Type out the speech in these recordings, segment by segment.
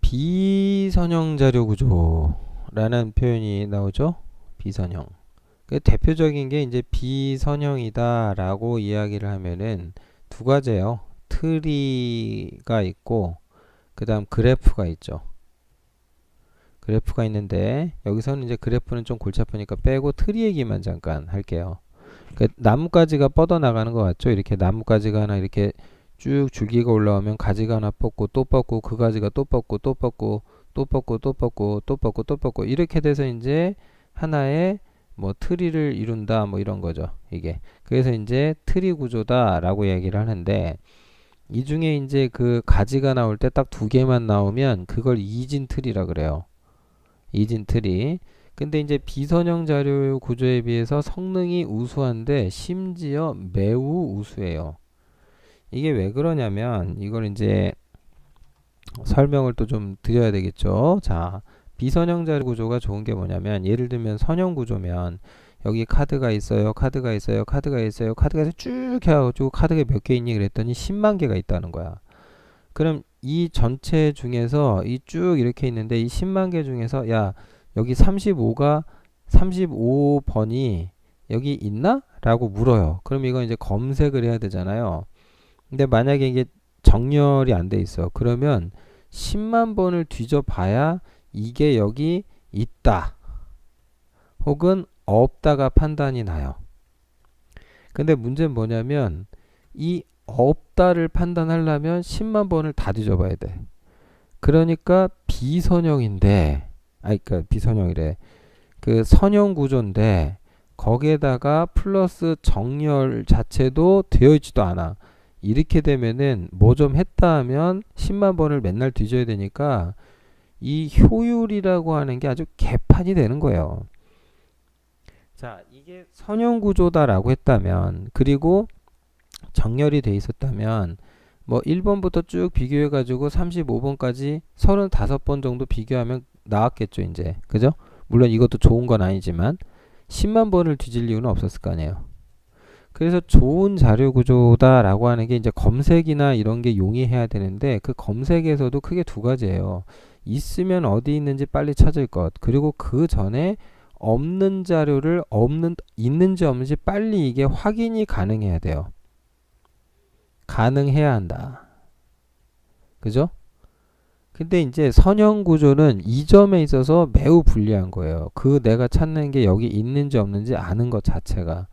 비선형 자료 구조라는 표현이 나오죠. 비선형. 그 대표적인 게 이제 비선형이다라고 이야기를 하면은 두 가지예요. 트리가 있고 그다음 그래프가 있죠. 그래프가 있는데 여기서는 이제 그래프는 좀 골치 아프니까 빼고 트리 얘기만 잠깐 할게요. 그 나뭇가지가 뻗어 나가는 거 같죠? 이렇게 나뭇가지가 하나 이렇게 쭉 줄기가 올라오면 가지가 하나 뻗고 또 뻗고 그 가지가 또 뻗고 또 뻗고 또 뻗고 또 뻗고 또 뻗고 또 뻗고 이렇게 돼서 이제 하나의 뭐 트리를 이룬다 뭐 이런 거죠. 이게 그래서 이제 트리 구조다라고 얘기를 하는데 이 중에 이제 그 가지가 나올 때 딱 두 개만 나오면 그걸 이진 트리라 그래요. 이진 트리. 근데 이제 비선형 자료 구조에 비해서 성능이 우수한데 심지어 매우 우수해요. 이게 왜 그러냐면 이걸 이제 설명을 또 좀 드려야 되겠죠. 자, 비선형 자료 구조가 좋은 게 뭐냐면 예를 들면 선형 구조면 여기 카드가 있어요. 카드가 있어요. 카드가 있어요. 카드가 있어요. 쭉 해가지고 카드가 몇 개 있니 그랬더니 10만 개가 있다는 거야. 그럼 이 전체 중에서 이 쭉 이렇게 있는데 이 10만 개 중에서 야 여기 35번이 여기 있나? 라고 물어요. 그럼 이건 이제 검색을 해야 되잖아요. 근데 만약에 이게 정렬이 안 돼 있어. 그러면 10만 번을 뒤져봐야 이게 여기 있다. 혹은 없다가 판단이 나요. 근데 문제는 뭐냐면 이 없다를 판단하려면 10만 번을 다 뒤져봐야 돼. 그러니까 비선형인데, 그러니까 비선형이래. 그 선형 구조인데 거기에다가 플러스 정렬 자체도 되어 있지도 않아. 이렇게 되면은 뭐 좀 했다 하면 10만 번을 맨날 뒤져야 되니까 이 효율이라고 하는 게 아주 개판이 되는 거예요. 자, 이게 선형 구조다라고 했다면 그리고 정렬이 돼 있었다면 뭐 1번부터 쭉 비교해 가지고 35번까지 35번 정도 비교하면 나왔겠죠, 이제. 그죠? 물론 이것도 좋은 건 아니지만 10만 번을 뒤질 이유는 없었을 거 아니에요. 그래서 좋은 자료 구조다라고 하는 게 이제 검색이나 이런 게 용이해야 되는데 그 검색에서도 크게 두 가지예요. 있으면 어디 있는지 빨리 찾을 것. 그리고 그 전에 없는 자료를 있는지 없는지 빨리 이게 확인이 가능해야 돼요. 가능해야 한다. 그죠? 근데 이제 선형 구조는 이 점에 있어서 매우 불리한 거예요. 그 내가 찾는 게 여기 있는지 없는지 아는 것 자체가.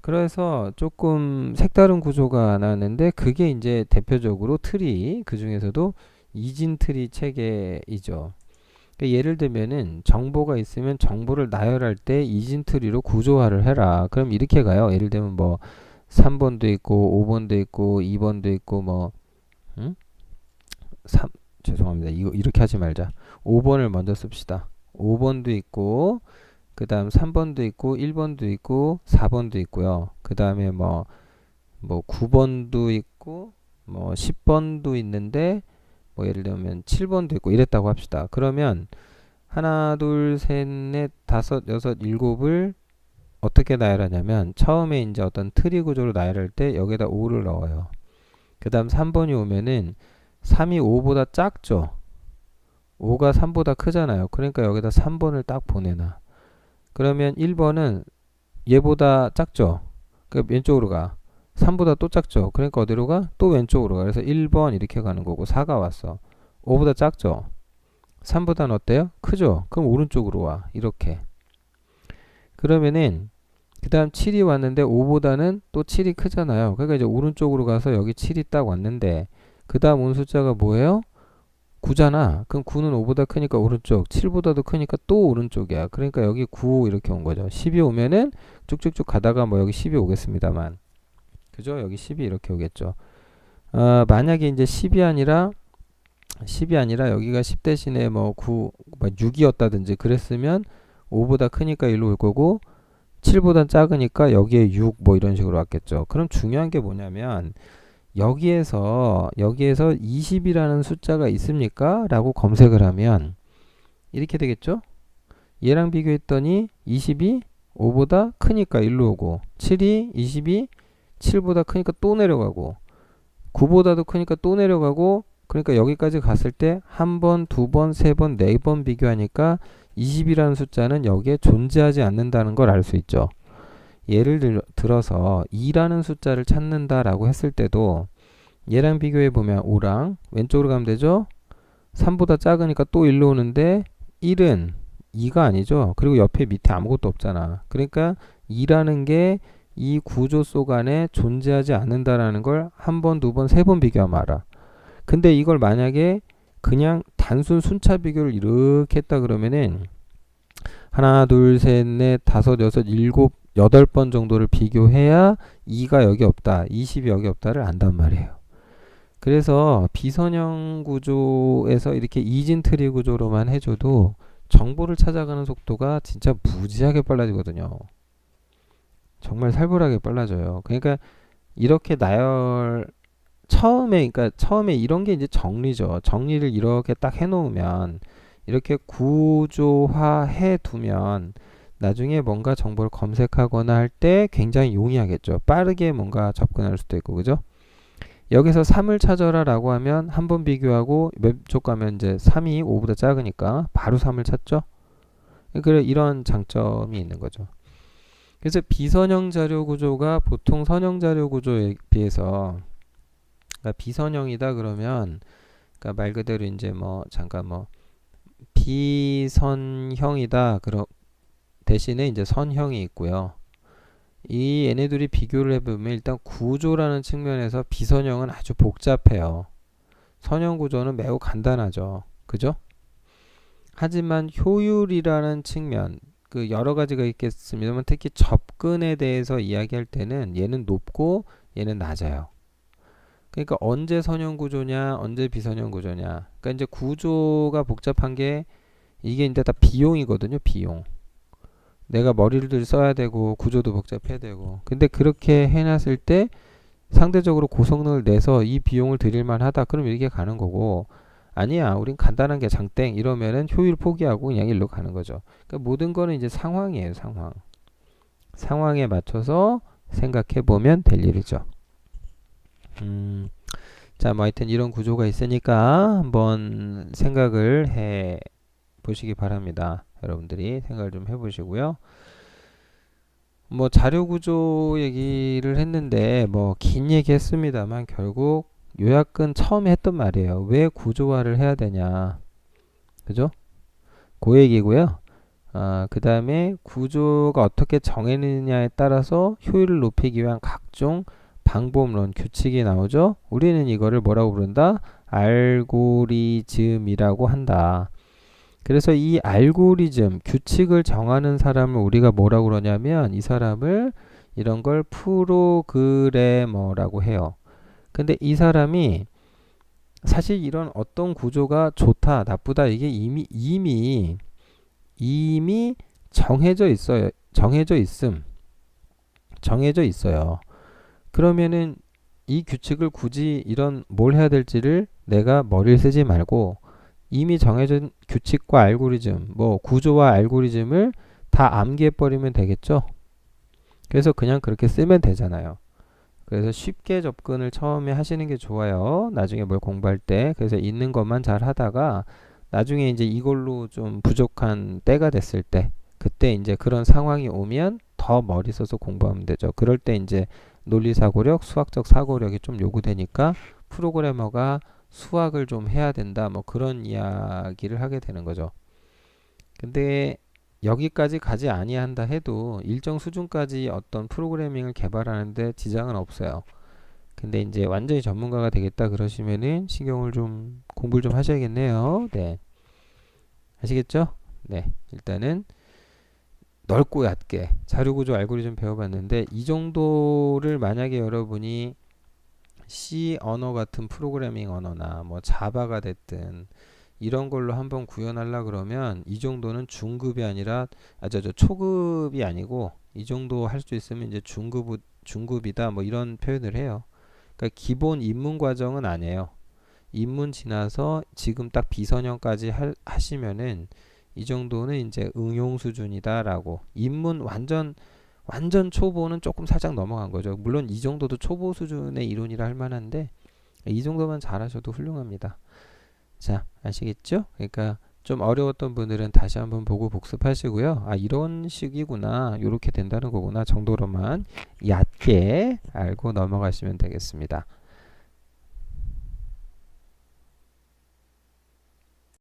그래서 조금 색다른 구조가 나왔는데 그게 이제 대표적으로 트리, 그 중에서도 이진 트리 체계이죠. 그러니까 예를 들면은 정보가 있으면 정보를 나열할 때 이진 트리로 구조화를 해라. 그럼 이렇게 가요. 예를 들면 뭐 3번도 있고 5번도 있고 2번도 있고 뭐 3, 죄송합니다. 이거 이렇게 하지 말자. 5번을 먼저 씁시다. 5번도 있고 그 다음 3번도 있고 1번도 있고 4번도 있고요. 그 다음에 뭐 9번도 있고 뭐 10번도 있는데 뭐 예를 들면 7번도 있고 이랬다고 합시다. 그러면 하나 둘셋넷 다섯 여섯 일곱을 어떻게 나열하냐면 처음에 이제 어떤 트리 구조로 나열할 때 여기다 5를 넣어요. 그 다음 3번이 오면은 3이 5보다 작죠. 5가 3보다 크잖아요. 그러니까 여기다 3번을 딱 보내놔. 그러면 1번은 얘보다 작죠. 그 왼쪽으로 가. 3보다 또 작죠. 그러니까 어디로 가? 또 왼쪽으로 가. 그래서 1번 이렇게 가는 거고 4가 왔어. 5보다 작죠. 3보다는 어때요? 크죠. 그럼 오른쪽으로 와. 이렇게. 그러면은 그 다음 7이 왔는데 5보다는 또 7이 크잖아요. 그러니까 이제 오른쪽으로 가서 여기 7이 딱 왔는데 그 다음 온 숫자가 뭐예요? 9잖아. 그럼 9는 5보다 크니까 오른쪽, 7보다도 크니까 또 오른쪽이야. 그러니까 여기 9 이렇게 온 거죠. 10이 오면은 쭉쭉쭉 가다가 뭐 여기 10이 오겠습니다만. 그죠? 여기 10이 이렇게 오겠죠. 만약에 이제 10이 아니라 여기가 10 대신에 뭐 9, 뭐 6이었다든지 그랬으면 5보다 크니까 일로 올 거고 7보다 작으니까 여기에 6 뭐 이런 식으로 왔겠죠. 그럼 중요한 게 뭐냐면 여기에서 20이라는 숫자가 있습니까? 라고 검색을 하면 이렇게 되겠죠? 얘랑 비교했더니 20이 5보다 크니까 일로 오고 7이 20이 7보다 크니까 또 내려가고 9보다도 크니까 또 내려가고 그러니까 여기까지 갔을 때 한 번, 두 번, 세 번, 네 번 비교하니까 20이라는 숫자는 여기에 존재하지 않는다는 걸 알 수 있죠. 예를 들어서 2라는 숫자를 찾는다라고 했을 때도 얘랑 비교해 보면 5랑 왼쪽으로 가면 되죠. 3보다 작으니까 또 1로 오는데 1은 2가 아니죠. 그리고 옆에 밑에 아무것도 없잖아. 그러니까 2라는 게 이 구조 속 안에 존재하지 않는다라는 걸 한 번, 두 번, 세 번 비교하면 알아. 근데 이걸 만약에 그냥 단순 순차 비교를 이렇게 했다 그러면은 하나, 둘, 셋, 넷, 다섯, 여섯, 일곱, 여덟 번 정도를 비교해야 2가 여기 없다, 20이 여기 없다를 안단 말이에요. 그래서 비선형 구조에서 이렇게 이진 트리 구조로만 해줘도 정보를 찾아가는 속도가 진짜 무지하게 빨라지거든요. 정말 살벌하게 빨라져요. 그러니까 이렇게 나열 처음에 이런 게 이제 정리죠. 정리를 이렇게 딱 해놓으면 이렇게 구조화해 두면 나중에 뭔가 정보를 검색하거나 할 때 굉장히 용이하겠죠. 빠르게 뭔가 접근할 수도 있고, 그죠? 여기서 3을 찾아라 라고 하면 한 번 비교하고 왼쪽 가면 이제 3이 5보다 작으니까 바로 3을 찾죠. 그래, 이런 장점이 있는 거죠. 그래서 비선형 자료 구조가 보통 선형 자료 구조에 비해서, 그러니까 비선형이다 그러면, 그러니까 말 그대로 이제 잠깐 비선형이다 그러 대신에 이제 선형이 있고요. 이 얘네들이 비교를 해보면 일단 구조라는 측면에서 비선형은 아주 복잡해요. 선형 구조는 매우 간단하죠. 그죠? 하지만 효율이라는 측면, 그 여러 가지가 있겠습니다만 특히 접근에 대해서 이야기할 때는 얘는 높고 얘는 낮아요. 그러니까 언제 선형 구조냐, 언제 비선형 구조냐. 그러니까 이제 구조가 복잡한 게 이게 이제 다 비용이거든요. 비용. 내가 머리를 써야 되고 구조도 복잡해야 되고. 근데 그렇게 해놨을 때 상대적으로 고성능을 내서 이 비용을 드릴만 하다. 그럼 이렇게 가는 거고, 아니야 우린 간단한 게 장땡 이러면은 효율 포기하고 그냥 일로 가는 거죠. 그러니까 모든 거는 이제 상황이에요. 상황에 맞춰서 생각해 보면 될 일이죠. 자, 하여튼 이런 구조가 있으니까 한번 생각을 해 보시기 바랍니다. 여러분들이 생각을 좀 해보시고요. 자료 구조 얘기를 했는데 긴 얘기 했습니다만 결국 요약은 처음에 했던 말이에요. 왜 구조화를 해야 되냐, 그죠? 그 얘기고요. 그 다음에 구조가 어떻게 정해느냐에 따라서 효율을 높이기 위한 각종 방법론, 규칙이 나오죠. 우리는 이거를 뭐라고 부른다? 알고리즘이라고 한다. 그래서 이 알고리즘, 규칙을 정하는 사람을 우리가 뭐라고 그러냐면 이 사람을 이런 걸 프로그래머라고 해요. 근데 이 사람이 사실 이런 어떤 구조가 좋다, 나쁘다 이게 이미 정해져 있어요. 정해져 있어요. 그러면은 이 규칙을 굳이 이런 뭘 해야 될지를 내가 머리를 쓰지 말고 이미 정해진 규칙과 알고리즘, 구조와 알고리즘을 다 암기해버리면 되겠죠. 그래서 그냥 그렇게 쓰면 되잖아요. 그래서 쉽게 접근을 처음에 하시는 게 좋아요. 나중에 뭘 공부할 때. 그래서 있는 것만 잘 하다가 나중에 이제 이걸로 좀 부족한 때가 됐을 때, 그때 이제 그런 상황이 오면 더 머리 써서 공부하면 되죠. 그럴 때 이제 논리사고력, 수학적 사고력이 좀 요구되니까 프로그래머가 수학을 좀 해야 된다. 그런 이야기를 하게 되는 거죠. 근데 여기까지 가지 아니한다 해도 일정 수준까지 어떤 프로그래밍을 개발하는데 지장은 없어요. 근데 이제 완전히 전문가가 되겠다 그러시면은 신경을 좀 공부를 좀 하셔야겠네요. 네. 아시겠죠? 네. 일단은 넓고 얕게 자료구조 알고리즘 배워봤는데 이 정도를 만약에 여러분이 C 언어 같은 프로그래밍 언어나 자바가 됐든 이런 걸로 한번 구현하려 그러면 이 정도는 중급이 아니라 초급이 아니고 이 정도 할 수 있으면 이제 중급이다 이런 표현을 해요. 그러니까 기본 입문 과정은 아니에요. 입문 지나서 지금 딱 비선형까지 하시면은 이 정도는 이제 응용 수준이다라고. 입문 완전 초보는 조금 살짝 넘어간 거죠. 물론 이 정도도 초보 수준의 이론이라 할 만한데 이 정도만 잘하셔도 훌륭합니다. 자, 아시겠죠? 그러니까 좀 어려웠던 분들은 다시 한번 보고 복습하시고요. 아, 이런 식이구나. 이렇게 된다는 거구나 정도로만 얕게 알고 넘어가시면 되겠습니다.